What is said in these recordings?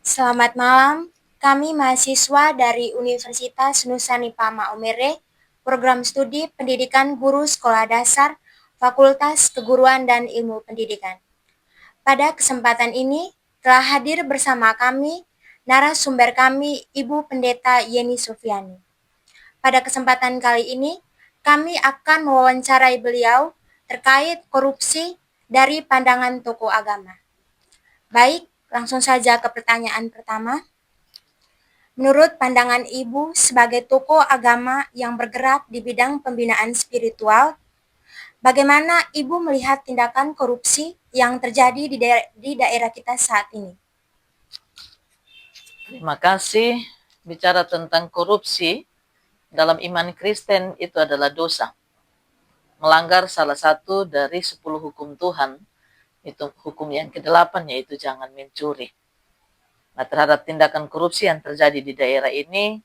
Selamat malam, kami mahasiswa dari Universitas Nusa Nipah Maumere, Program Studi Pendidikan Guru Sekolah Dasar, Fakultas Keguruan dan Ilmu Pendidikan. Pada kesempatan ini, telah hadir bersama kami, narasumber kami, Ibu Pendeta Yeni Sufiani. Pada kesempatan kali ini, kami akan mewawancarai beliau terkait korupsi dari pandangan tokoh agama. Baik, langsung saja ke pertanyaan pertama. Menurut pandangan Ibu sebagai tokoh agama yang bergerak di bidang pembinaan spiritual, bagaimana Ibu melihat tindakan korupsi yang terjadi di daerah kita saat ini? Terima kasih. Bicara tentang korupsi, dalam iman Kristen itu adalah dosa. Melanggar salah satu dari 10 hukum Tuhan, itu hukum yang ke-8 yaitu jangan mencuri. Nah, terhadap tindakan korupsi yang terjadi di daerah ini,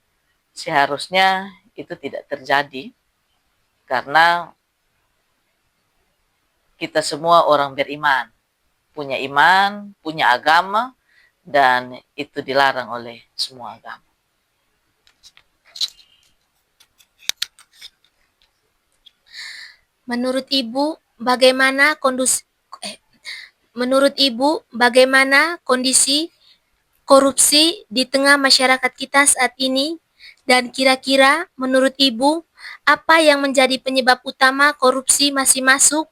seharusnya itu tidak terjadi karena kita semua orang beriman, punya agama, dan itu dilarang oleh semua agama. Menurut Ibu, bagaimana kondisi korupsi di tengah masyarakat kita saat ini? Dan kira-kira menurut Ibu, apa yang menjadi penyebab utama korupsi masih masuk?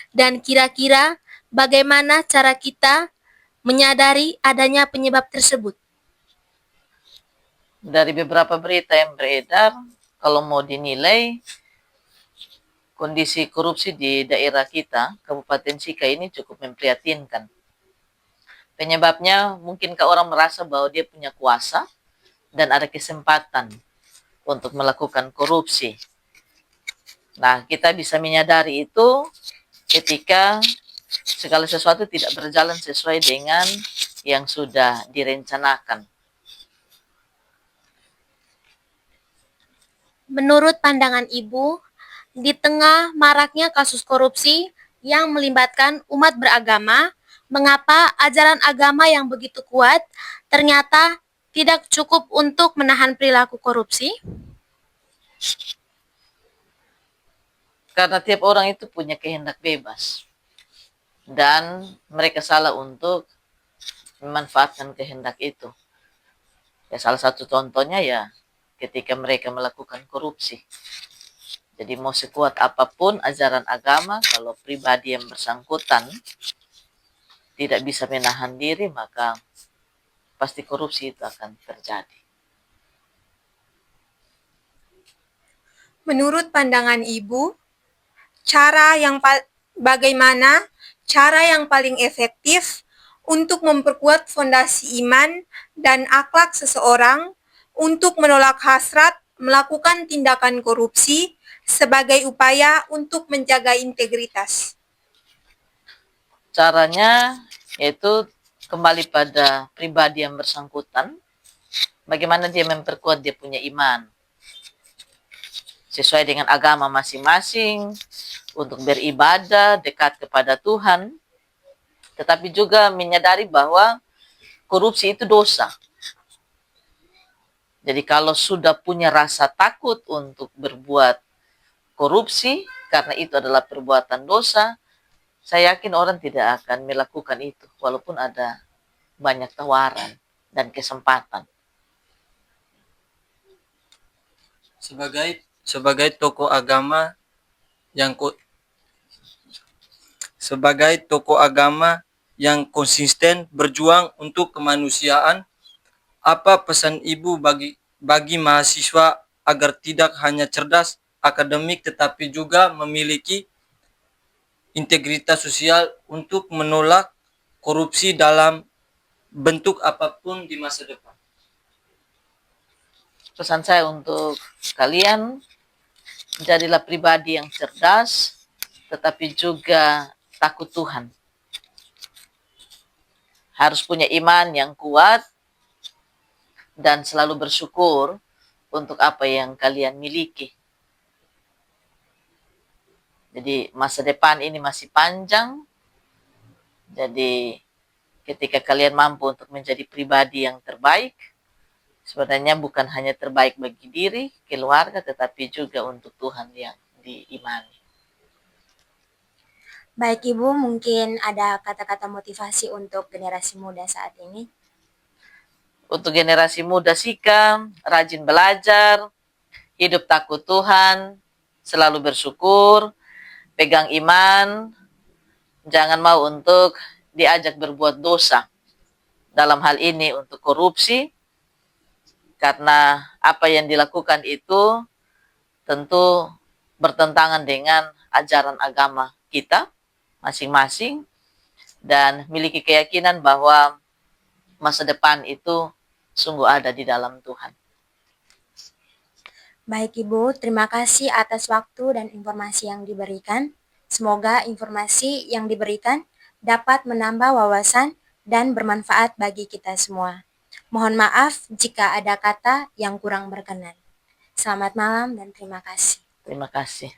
Dan kira-kira bagaimana cara kita menyadari adanya penyebab tersebut? Dari beberapa berita yang beredar, kalau mau dinilai, kondisi korupsi di daerah kita, Kabupaten Sika ini cukup memprihatinkan. Penyebabnya mungkinkah orang merasa bahwa dia punya kuasa dan ada kesempatan untuk melakukan korupsi. Nah, kita bisa menyadari itu ketika segala sesuatu tidak berjalan sesuai dengan yang sudah direncanakan. Menurut pandangan Ibu, di tengah maraknya kasus korupsi yang melibatkan umat beragama, mengapa ajaran agama yang begitu kuat ternyata tidak cukup untuk menahan perilaku korupsi? Karena tiap orang itu punya kehendak bebas. Dan mereka salah untuk memanfaatkan kehendak itu. Ya, salah satu contohnya ya ketika mereka melakukan korupsi. Jadi mau sekuat apapun ajaran agama, kalau pribadi yang bersangkutan tidak bisa menahan diri, maka pasti korupsi itu akan terjadi. Menurut pandangan Ibu, bagaimana cara yang paling efektif untuk memperkuat fondasi iman dan akhlak seseorang untuk menolak hasrat melakukan tindakan korupsi sebagai upaya untuk menjaga integritas? Caranya yaitu kembali pada pribadi yang bersangkutan, bagaimana dia memperkuat dia punya iman sesuai dengan agama masing-masing untuk beribadah dekat kepada Tuhan, tetapi juga menyadari bahwa korupsi itu dosa. Jadi kalau sudah punya rasa takut untuk berbuat korupsi karena itu adalah perbuatan dosa, saya yakin orang tidak akan melakukan itu walaupun ada banyak tawaran dan kesempatan. Sebagai tokoh agama yang konsisten berjuang untuk kemanusiaan, apa pesan Ibu bagi mahasiswa agar tidak hanya cerdas akademik tetapi juga memiliki integritas sosial untuk menolak korupsi dalam bentuk apapun di masa depan? Pesan saya untuk kalian, jadilah pribadi yang cerdas, tetapi juga takut Tuhan. Harus punya iman yang kuat dan selalu bersyukur untuk apa yang kalian miliki. Jadi masa depan ini masih panjang, jadi ketika kalian mampu untuk menjadi pribadi yang terbaik, sebenarnya bukan hanya terbaik bagi diri, keluarga, tetapi juga untuk Tuhan yang diimani. Baik Ibu, mungkin ada kata-kata motivasi untuk generasi muda saat ini. Untuk generasi muda sikap, rajin belajar, hidup takut Tuhan, selalu bersyukur, pegang iman, jangan mau untuk diajak berbuat dosa. Dalam hal ini untuk korupsi, karena apa yang dilakukan itu tentu bertentangan dengan ajaran agama kita masing-masing, dan miliki keyakinan bahwa masa depan itu sungguh ada di dalam Tuhan. Baik Ibu, terima kasih atas waktu dan informasi yang diberikan. Semoga informasi yang diberikan dapat menambah wawasan dan bermanfaat bagi kita semua. Mohon maaf jika ada kata yang kurang berkenan. Selamat malam dan terima kasih. Terima kasih.